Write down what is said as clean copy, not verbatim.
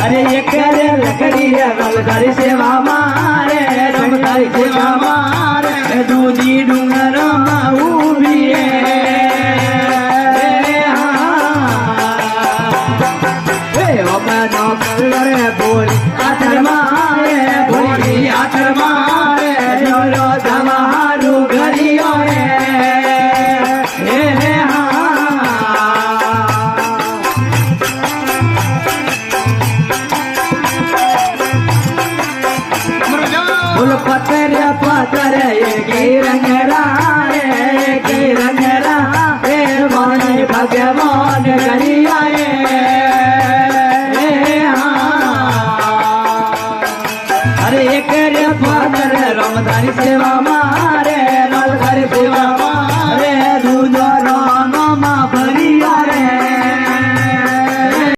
अरे ये करे लकड़ी रे रमदारी सेवा मारे रमदारी सेवा मारे दूधी डूंगर उभी बोली आथर मारे जोरो धमारू घरियो पत्थर पत्थर की रंगरा माने भगवान करिया अरे एक पत्थर रमदारी सेवा